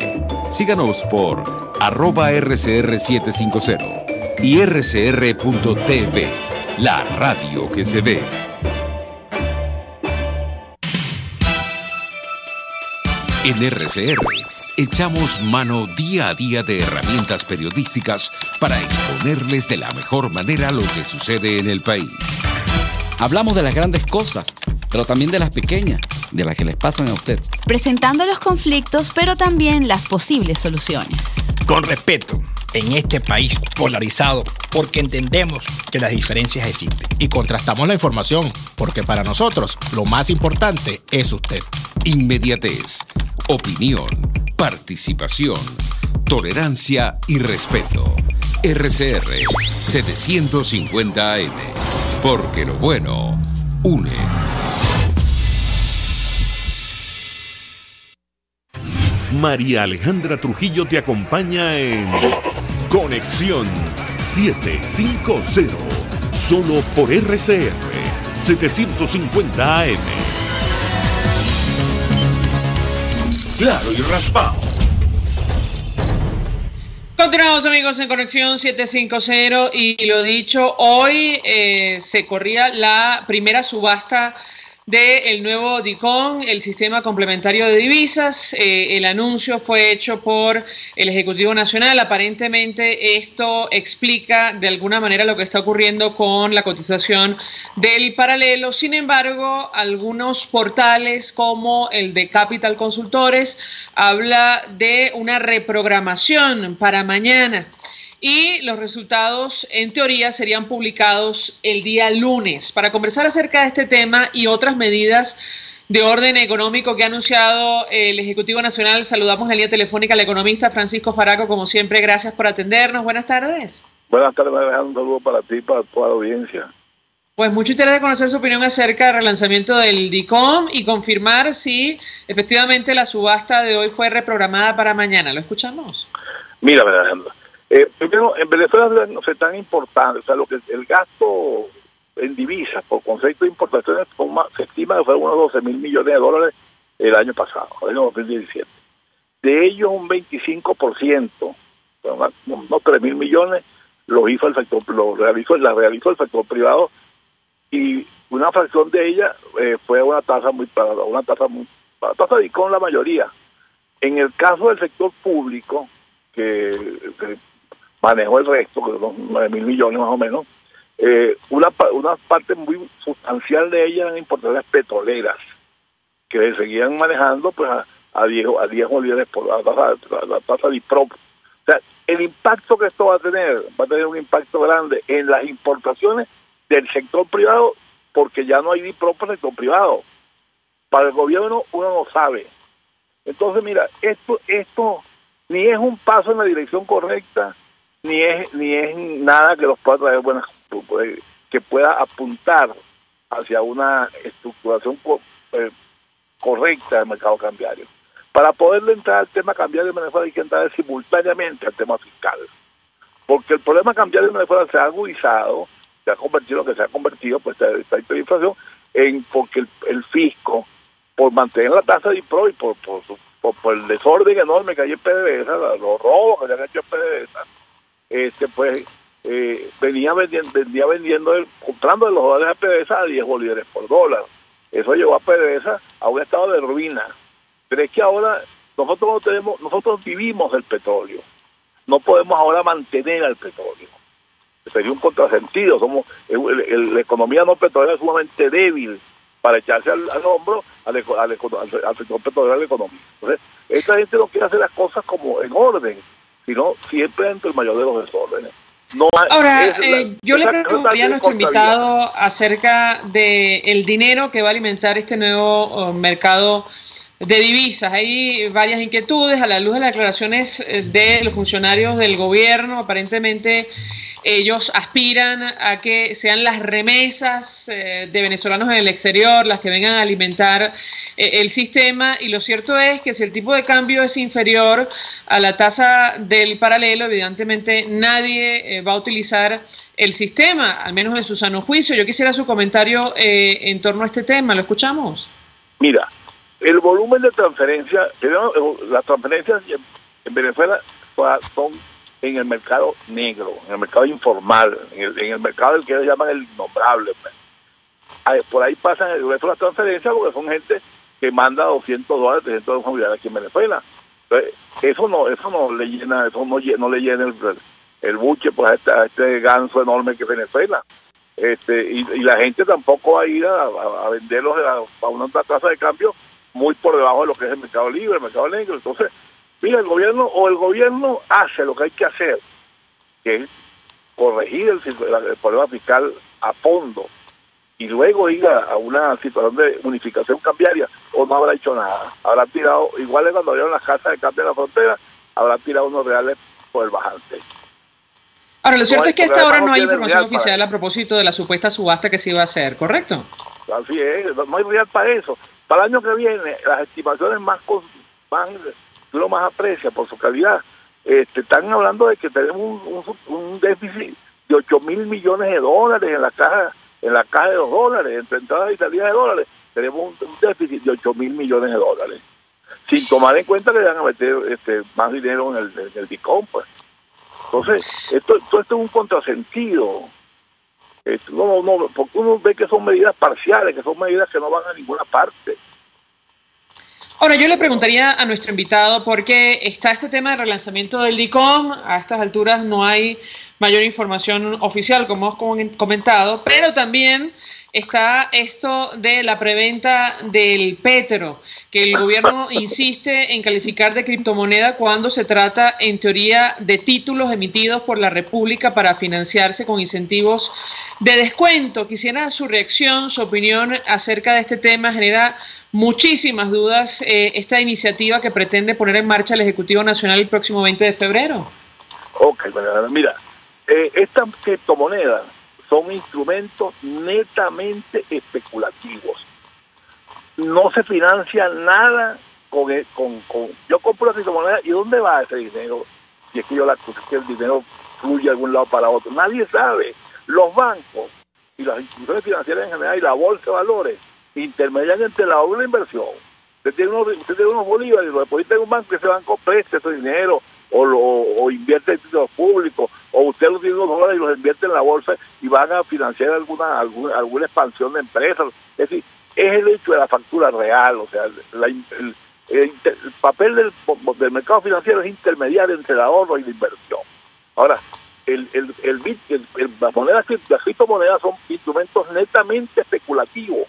Síganos por @RCR750 y rcr.tv, la radio que se ve. En RCR echamos mano día a día de herramientas periodísticas para exponerles de la mejor manera lo que sucede en el país. Hablamos de las grandes cosas, pero también de las pequeñas, de las que les pasan a usted. Presentando los conflictos, pero también las posibles soluciones. Con respeto, en este país polarizado, porque entendemos que las diferencias existen. Y contrastamos la información, porque para nosotros lo más importante es usted. Inmediatez, opinión, participación, tolerancia y respeto. RCR 750 AM, porque lo bueno une. María Alejandra Trujillo te acompaña en Conexión 750, solo por RCR 750 AM. Claro y raspado. Continuamos, amigos, en Conexión 750 y lo dicho, hoy se corría la primera subasta del nuevo DICOM, el sistema complementario de divisas. El anuncio fue hecho por el Ejecutivo Nacional. Aparentemente esto explica de alguna manera lo que está ocurriendo con la cotización del paralelo. Sin embargo, algunos portales como el de Capital Consultores habla de una reprogramación para mañana. Y los resultados, en teoría, serían publicados el día lunes. Para conversar acerca de este tema y otras medidas de orden económico que ha anunciado el Ejecutivo Nacional, saludamos en la línea telefónica al economista Francisco Faraco. Como siempre, gracias por atendernos. Buenas tardes. Buenas tardes, un saludo para ti y para toda la audiencia. Pues mucho interés de conocer su opinión acerca del relanzamiento del DICOM y confirmar si efectivamente la subasta de hoy fue reprogramada para mañana. ¿Lo escuchamos? Mira, Alejandro. Primero, en Venezuela no es tan importante, o sea, lo que el gasto en divisas por concepto de importaciones se estima que fueron unos 12.000 millones de dólares el año pasado, el año 2017. De ellos un 25%, unos 3.000 millones, los hizo el sector, realizó el sector privado, y una fracción de ella fue una tasa de con la mayoría. En el caso del sector público, que manejó el resto, que son 9.000 millones más o menos, una parte muy sustancial de ellas eran importaciones petroleras, que seguían manejando pues a 10 bolívares por la tasa de IPROP. O sea, el impacto que esto va a tener un impacto grande en las importaciones del sector privado, porque ya no hay DIPROP para el sector privado. Para el gobierno uno no sabe. Entonces, mira, esto ni es un paso en la dirección correcta, ni es nada que los pueda traer que pueda apuntar hacia una estructuración correcta del mercado cambiario. Para poderle entrar al tema cambiario de Venezuela hay que entrar simultáneamente al tema fiscal, porque el problema cambiario de Venezuela se ha agudizado, se ha convertido pues esta hiperinflación porque el fisco, por mantener la tasa de IPRO y por el desorden enorme que hay en PDVSA, los robos que se han hecho en PDVSA, venía vendiendo, comprando los dólares a PDVSA a 10 bolívares por dólar. Eso llevó a PDVSA a un estado de ruina. Pero es que ahora nosotros vivimos del petróleo. No podemos ahora mantener al petróleo. Sería un contrasentido. La economía no petrolera es sumamente débil para echarse al hombro al sector petrolero de la economía. Entonces, esta gente no quiere hacer las cosas como en orden, sino siempre dentro del mayor de los desórdenes. Ahora, yo le preguntaría a nuestro invitado acerca del dinero que va a alimentar este nuevo mercado de divisas. Hay varias inquietudes a la luz de las declaraciones de los funcionarios del gobierno. Aparentemente ellos aspiran a que sean las remesas de venezolanos en el exterior las que vengan a alimentar el sistema, y lo cierto es que si el tipo de cambio es inferior a la tasa del paralelo, evidentemente nadie va a utilizar el sistema, al menos en su sano juicio. Yo quisiera su comentario en torno a este tema. ¿Lo escuchamos? Mira, el volumen de transferencias, las transferencias en Venezuela son en el mercado negro, en el mercado informal, en el mercado del que ellos llaman el innombrable. Por ahí pasan el resto de las transferencias porque son gente que manda $200, $300 familiares aquí en Venezuela. Entonces, eso no le llena el buche pues a este ganso enorme que es Venezuela. Y la gente tampoco va a ir a venderlos a una tasa de cambio muy por debajo de lo que es el mercado libre, el mercado negro. Entonces, mira, el gobierno hace lo que hay que hacer, que es corregir el problema fiscal a fondo, y luego ir a una situación de unificación cambiaria, o no habrá hecho nada. Habrá tirado, igual que cuando abrieron las casas de cambio en la frontera, habrá tirado unos reales por el bajante. Ahora, lo cierto es que hasta ahora no hay información oficial a propósito de la supuesta subasta que se iba a hacer, ¿correcto? Así es, no hay real para eso. Para el año que viene, las estimaciones que uno más aprecia por su calidad, están hablando de que tenemos un déficit de $8.000 millones en la caja de los dólares, entre entradas y salidas de dólares. Tenemos un déficit de $8.000 millones, sin tomar en cuenta que le van a meter más dinero en el DICOM, pues. Entonces, todo esto es un contrasentido. Porque uno ve que son medidas parciales, que son medidas que no van a ninguna parte. Ahora, yo le preguntaría a nuestro invitado, porque está este tema de relanzamiento del DICOM, a estas alturas no hay mayor información oficial, como hemos comentado, pero también está esto de la preventa del petro, que el gobierno insiste en calificar de criptomoneda cuando se trata, en teoría, de títulos emitidos por la República para financiarse con incentivos de descuento. Quisiera su reacción, su opinión acerca de este tema. Genera muchísimas dudas esta iniciativa que pretende poner en marcha el Ejecutivo Nacional el próximo 20 de febrero. Ok, bueno, mira, estas criptomonedas son instrumentos netamente especulativos. No se financia nada con yo compro la criptomoneda y ¿dónde va ese dinero? Si es que el dinero fluye de algún lado para otro. Nadie sabe. Los bancos y las instituciones financieras en general y la bolsa de valores intermedian entre la obra y la inversión. Usted tiene unos bolívares y lo deposita en un banco y ese banco presta ese dinero o invierte en títulos públicos, o usted los tiene unos dólares y los invierte en la bolsa y van a financiar alguna expansión de empresas. Es decir, es el hecho de la factura real, o sea, el papel del mercado financiero es intermediar entre el ahorro y la inversión. Ahora, las criptomonedas son instrumentos netamente especulativos.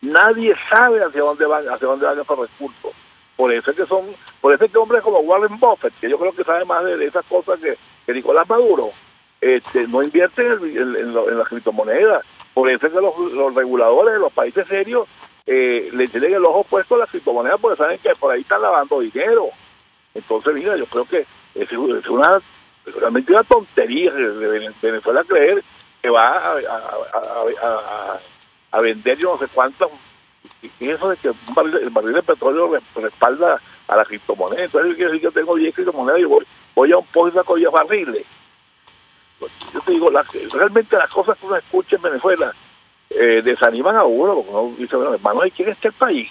Nadie sabe hacia dónde van esos recursos. Por eso es que hombres como Warren Buffett, que yo creo que sabe más de esas cosas que Nicolás Maduro, no invierten en las criptomonedas. Por eso es que los reguladores de los países serios le tienen el ojo puesto a las criptomonedas porque saben que por ahí están lavando dinero. Entonces, mira, yo creo que es realmente una tontería de Venezuela creer que va a vender yo no sé cuántas. Y eso de que el barril de petróleo respalda a la criptomoneda. Entonces yo quiero decir que yo tengo 10 criptomonedas y voy a un pozo y saco 10 barriles. Yo te digo, realmente las cosas que uno escucha en Venezuela desaniman a uno, porque uno dice, bueno, hermano, ¿y quién está el país?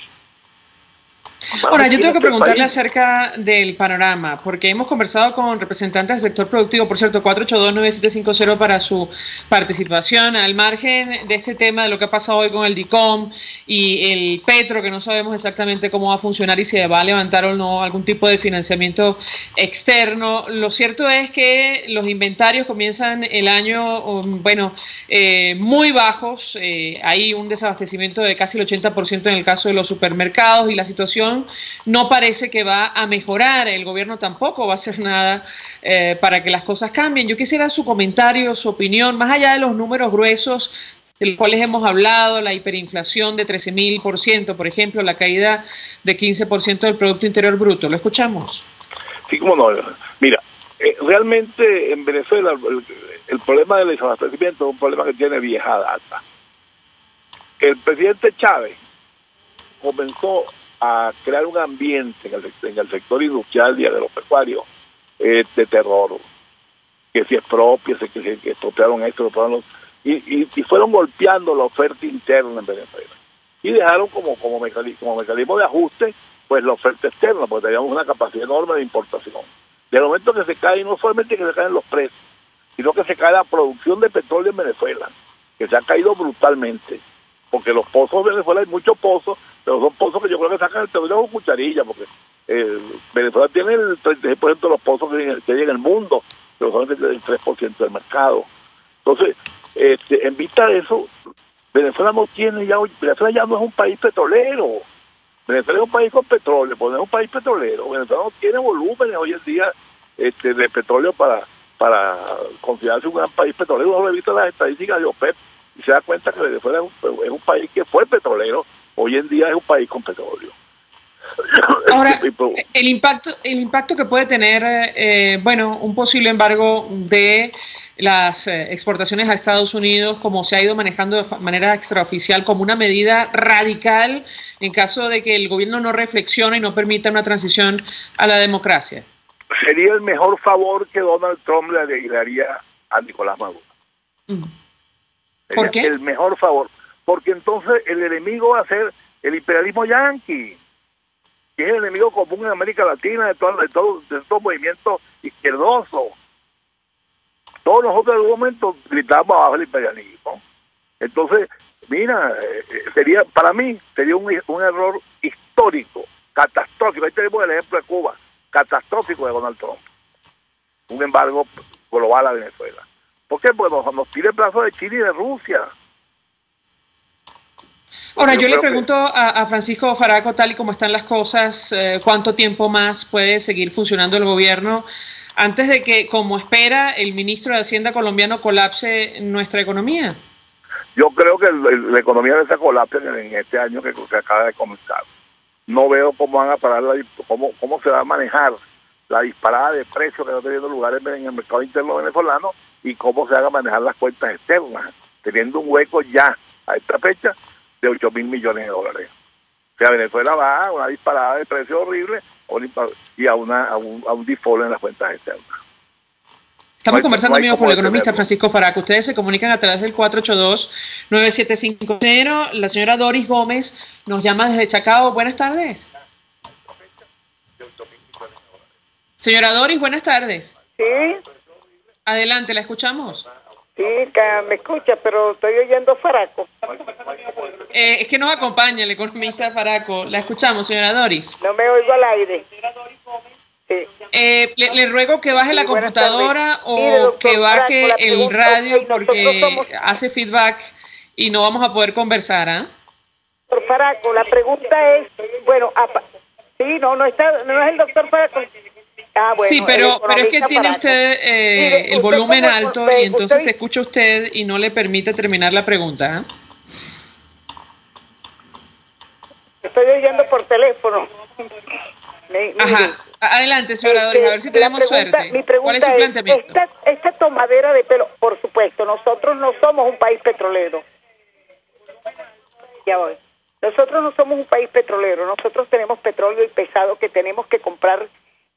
Ahora, yo tengo que preguntarle acerca del panorama, porque hemos conversado con representantes del sector productivo, por cierto, 482-9750 para su participación, al margen de este tema de lo que ha pasado hoy con el DICOM y el petro, que no sabemos exactamente cómo va a funcionar y si va a levantar o no algún tipo de financiamiento externo. Lo cierto es que los inventarios comienzan el año, muy bajos, hay un desabastecimiento de casi el 80% en el caso de los supermercados y la situación no parece que va a mejorar. El gobierno tampoco va a hacer nada para que las cosas cambien. Yo quisiera su comentario, su opinión, más allá de los números gruesos de los cuales hemos hablado, la hiperinflación de 13.000%, por ejemplo, la caída de 15% del Producto Interior Bruto. ¿Lo escuchamos? Sí, cómo no. Mira, realmente en Venezuela el problema del desabastecimiento es un problema que tiene vieja data. El presidente Chávez comenzó a crear un ambiente en el sector industrial y agropecuario de terror, que si expropia, que expropiaron esto, y fueron golpeando la oferta interna en Venezuela y dejaron como mecanismo de ajuste pues la oferta externa, porque teníamos una capacidad enorme de importación. Del momento que se cae, no solamente que se caen los precios, sino que se cae la producción de petróleo en Venezuela, que se ha caído brutalmente, porque los pozos de Venezuela, hay muchos pozos, pero son pozos que yo creo que sacan el petróleo con cucharilla, porque Venezuela tiene el 36% de los pozos que hay en el mundo, pero solamente el 3% del mercado. Entonces, en vista de eso, Venezuela ya no es un país petrolero. Venezuela es un país con petróleo, pues no es un país petrolero. Venezuela no tiene volúmenes hoy en día de petróleo para considerarse un gran país petrolero. Uno revisa las estadísticas de OPEP y se da cuenta que Venezuela es un país que fue petrolero, hoy en día es un país con petróleo. Ahora, el impacto que puede tener, un posible embargo de las exportaciones a Estados Unidos, como se ha ido manejando de manera extraoficial, como una medida radical en caso de que el gobierno no reflexione y no permita una transición a la democracia. Sería el mejor favor que Donald Trump le haría a Nicolás Maduro. ¿Por qué? El mejor favor, porque entonces el enemigo va a ser el imperialismo yanqui, que es el enemigo común en América Latina de todos estos movimientos izquierdosos. Todos nosotros en algún momento gritamos abajo el imperialismo. Entonces, mira, para mí sería un error histórico, catastrófico. Ahí tenemos el ejemplo de Cuba, catastrófico de Donald Trump. Un embargo global a Venezuela. ¿Por qué? Porque nos tira el plazo de China y de Rusia. Ahora, yo le pregunto a Francisco Faraco, tal y como están las cosas, ¿cuánto tiempo más puede seguir funcionando el gobierno antes de que, como espera, el ministro de Hacienda colombiano colapse nuestra economía? Yo creo que la economía de esa colapse en este año que acaba de comenzar. No veo cómo van a parar, cómo se va a manejar la disparada de precios que está teniendo lugar en el mercado interno venezolano y cómo se van a manejar las cuentas externas, teniendo un hueco ya a esta fecha de 8.000 millones de dólares. O sea, Venezuela va a una disparada de precios horrible y a un default en las cuentas externas. Estamos conversando, amigos, con el economista Francisco Faraco. Ustedes se comunican a través del 482-9750. La señora Doris Gómez nos llama desde Chacao. Buenas tardes. Señora Doris, buenas tardes. Sí. Adelante, la escuchamos. Sí, me escucha, pero estoy oyendo Faraco. Es que nos acompaña el economista Faraco. La escuchamos, señora Doris. No me oigo al aire. Sí. Le ruego que baje la computadora o que baje el radio porque hace feedback y no vamos a poder conversar. Doctor Faraco, la pregunta es, sí, no es el doctor Faraco. Bueno, sí, pero es que tiene usted el volumen alto y entonces se escucha usted y no le permite terminar la pregunta. Estoy oyendo por teléfono. Ajá. Adelante, señora Doris, a ver si tenemos suerte. ¿Cuál es su planteamiento? Esta tomadera de pelo, por supuesto, nosotros no somos un país petrolero. Ya voy. Nosotros no somos un país petrolero. Nosotros tenemos petróleo y pesado que tenemos que comprar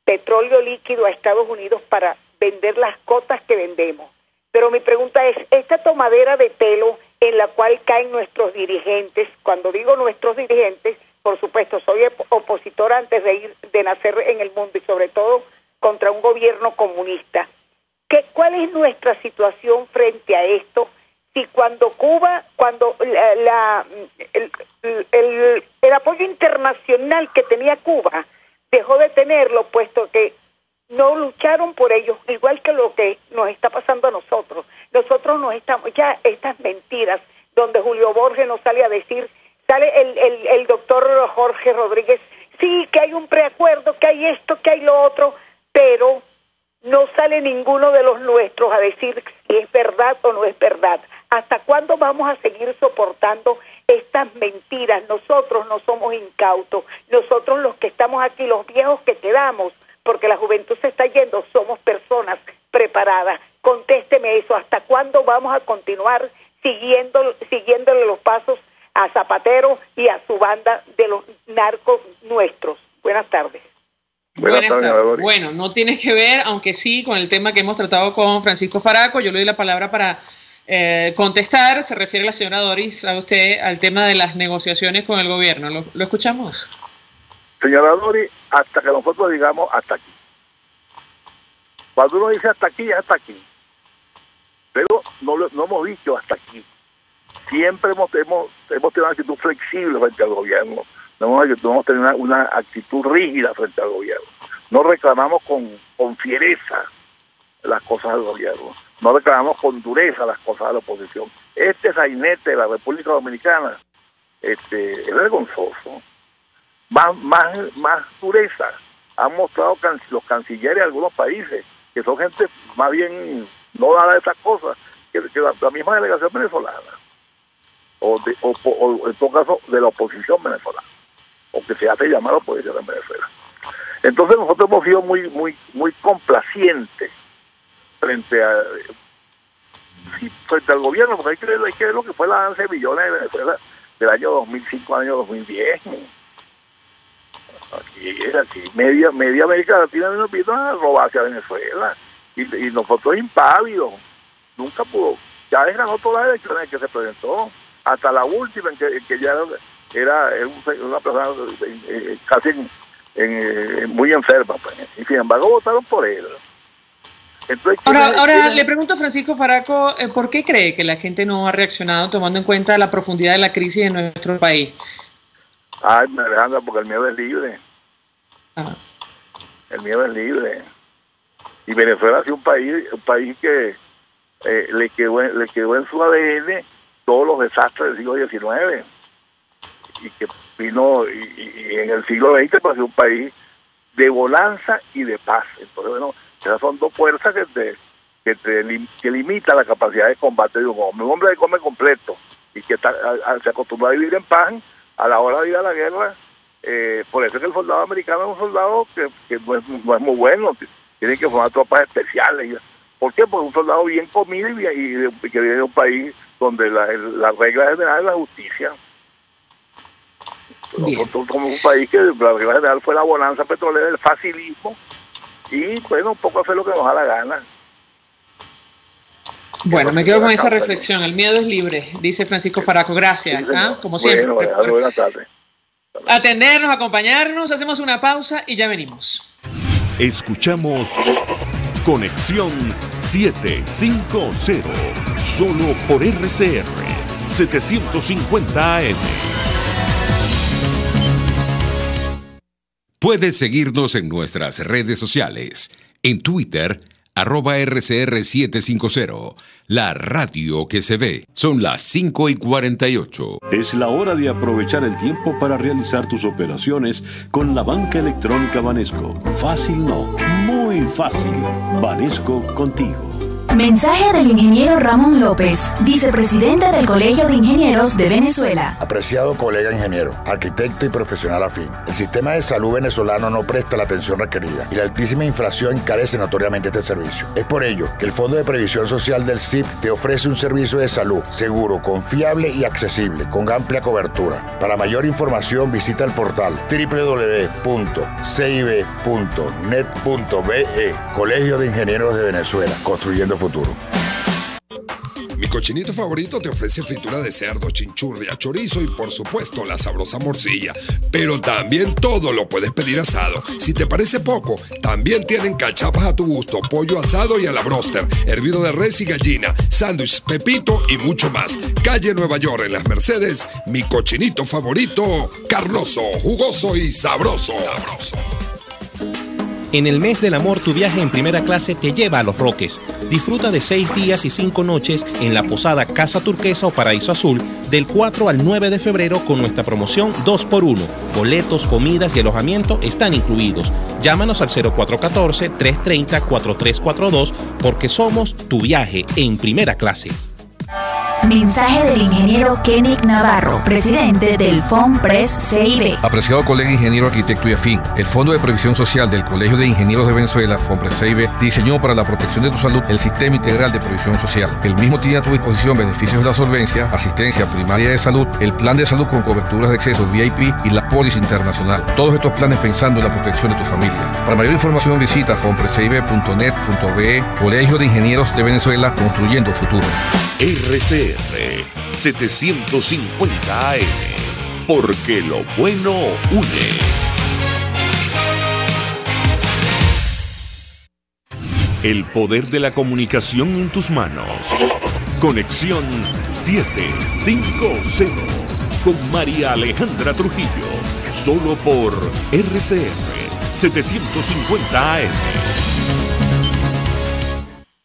petróleo líquido a Estados Unidos para vender las cotas que vendemos. Pero mi pregunta es, esta tomadera de pelo en la cual caen nuestros dirigentes, cuando digo nuestros dirigentes, por supuesto, soy opositora antes de nacer en el mundo y sobre todo contra un gobierno comunista. ¿Cuál es nuestra situación frente a esto? Si cuando Cuba, el apoyo internacional que tenía Cuba dejó de tenerlo, puesto que no lucharon por ellos, igual que lo que nos está pasando a nosotros. Nosotros nos estamos, ya estas mentiras, donde Julio Borges nos sale a decir, sale el doctor Jorge Rodríguez, sí, que hay un preacuerdo, que hay esto, que hay lo otro, pero no sale ninguno de los nuestros a decir si es verdad o no es verdad. ¿Hasta cuándo vamos a seguir soportando estas mentiras? Nosotros no somos incautos, nosotros los que estamos aquí, los viejos que quedamos, porque la juventud se está yendo, somos personas preparadas. Contésteme eso, ¿hasta cuándo vamos a continuar siguiéndole los pasos a Zapatero y a su banda de los narcos nuestros? Buenas tardes. Buenas tardes. Bueno, no tiene que ver, aunque sí, con el tema que hemos tratado con Francisco Faraco. Yo le doy la palabra para contestar. Se refiere la señora Doris a usted al tema de las negociaciones con el gobierno. ¿Lo escuchamos? Señora Doris, hasta que nosotros digamos hasta aquí. Cuando uno dice hasta aquí, es hasta aquí. Pero no hemos dicho hasta aquí. Siempre hemos tenido una actitud flexible frente al gobierno. No hemos tenido una actitud rígida frente al gobierno. No reclamamos con fiereza las cosas del gobierno. No reclamamos con dureza las cosas de la oposición. Este sainete de la República Dominicana es vergonzoso. Más dureza han mostrado los cancilleres de algunos países, que son gente más bien no dada de esas cosas, que la misma delegación venezolana, o en todo caso de la oposición venezolana, o que se hace llamar oposición en Venezuela. Entonces nosotros hemos sido muy complacientes frente al gobierno, porque hay que ver lo que fue la avance de millones de Venezuela del año 2005 al año 2010. Aquí media América Latina vino a robarse a Venezuela, y nosotros impávidos, nunca pudo. Chávez ganó todas las elecciones en que se presentó, hasta la última en que ya era una persona casi muy enferma, pues. Y sin embargo votaron por él. Entonces, ahora le pregunto a Francisco Faraco, ¿por qué cree que la gente no ha reaccionado tomando en cuenta la profundidad de la crisis en nuestro país? Ay, Alejandra, porque el miedo es libre. El miedo es libre. Y Venezuela ha sido un país que le quedó en su ADN todos los desastres del siglo XIX, y que vino y en el siglo XX para ser un país de bonanza y de paz. Entonces, bueno, esas son dos fuerzas que limitan la capacidad de combate de un hombre. Un hombre que come completo y que se acostumbra a vivir en paz, a la hora de ir a la guerra. Por eso es que el soldado americano es un soldado que no es muy bueno. Tienen que formar tropas especiales. ¿Por qué? Porque un soldado bien comido y que viene de un país donde la regla general es la justicia. Nosotros somos un país que la regla general fue la bonanza petrolera, el facilismo, y bueno, un poco hacer lo que nos da la gana. Bueno, me quedo con esa reflexión. El miedo es libre, dice Francisco Faraco. Gracias, como siempre. Bueno, buenas tardes. Atendernos, acompañarnos, hacemos una pausa y ya venimos. Escuchamos Conexión 750, solo por RCR 750 AM. Puedes seguirnos en nuestras redes sociales. En Twitter, @RCR750. La radio que se ve. Son las 5:48. Es la hora de aprovechar el tiempo para realizar tus operaciones con la banca electrónica Banesco. Fácil no, muy fácil. Banesco contigo. Mensaje del ingeniero Ramón López, vicepresidente del Colegio de Ingenieros de Venezuela. Apreciado colega ingeniero, arquitecto y profesional afín, el sistema de salud venezolano no presta la atención requerida y la altísima inflación encarece notoriamente este servicio. Es por ello que el Fondo de Previsión Social del CIP te ofrece un servicio de salud seguro, confiable y accesible, con amplia cobertura. Para mayor información visita el portal www.cib.net.be. Colegio de Ingenieros de Venezuela, construyendo futuro. Mi cochinito favorito te ofrece fritura de cerdo, chinchurria, chorizo y por supuesto la sabrosa morcilla. Pero también todo lo puedes pedir asado. Si te parece poco, también tienen cachapas a tu gusto, pollo asado y a la broster, hervido de res y gallina, sándwich, pepito y mucho más. Calle Nueva York en Las Mercedes, mi cochinito favorito, carnoso, jugoso y sabroso. En el mes del amor, tu viaje en primera clase te lleva a Los Roques. Disfruta de 6 días y 5 noches en la posada Casa Turquesa o Paraíso Azul del 4 al 9 de febrero con nuestra promoción 2x1. Boletos, comidas y alojamiento están incluidos. Llámanos al 0414-330-4342 porque somos tu viaje en primera clase. Mensaje del ingeniero Kenick Navarro, presidente del FOMPRES CIB. Apreciado colega ingeniero, arquitecto y afín, el Fondo de Previsión Social del Colegio de Ingenieros de Venezuela, FOMPRES CIB, diseñó para la protección de tu salud el Sistema Integral de Previsión Social. El mismo tiene a tu disposición beneficios de la solvencia, asistencia primaria de salud, el plan de salud con coberturas de acceso VIP y la póliza internacional. Todos estos planes pensando en la protección de tu familia. Para mayor información visita fomprescib.net.be. Colegio de Ingenieros de Venezuela, construyendo futuro. RCR 750 AM, porque lo bueno une. El poder de la comunicación en tus manos. Conexión 750 con María Alejandra Trujillo. Solo por RCR 750 AM.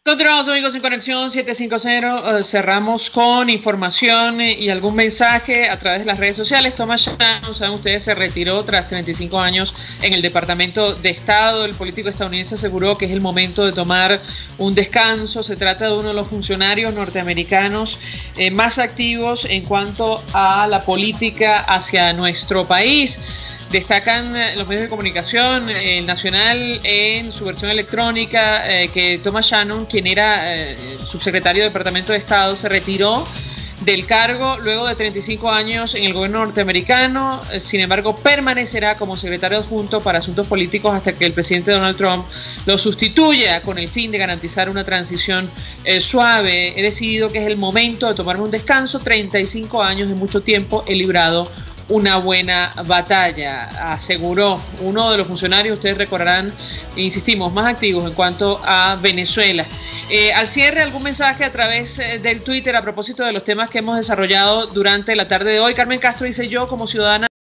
Continuamos, amigos, en Conexión 750. Cerramos con información y algún mensaje a través de las redes sociales. Thomas Shannon, saben ustedes, se retiró tras 35 años en el Departamento de Estado. El político estadounidense aseguró que es el momento de tomar un descanso. Se trata de uno de los funcionarios norteamericanos más activos en cuanto a la política hacia nuestro país. Destacan los medios de comunicación, el Nacional en su versión electrónica, que Thomas Shannon, quien era subsecretario del Departamento de Estado, se retiró del cargo luego de 35 años en el gobierno norteamericano. Sin embargo, permanecerá como secretario adjunto para asuntos políticos hasta que el presidente Donald Trump lo sustituya, con el fin de garantizar una transición suave. He decidido que es el momento de tomarme un descanso. 35 años de mucho tiempo he librado una buena batalla, aseguró uno de los funcionarios, ustedes recordarán, insistimos, más activos en cuanto a Venezuela. Al cierre, algún mensaje a través del Twitter a propósito de los temas que hemos desarrollado durante la tarde de hoy. Carmen Castro dice: yo como ciudadana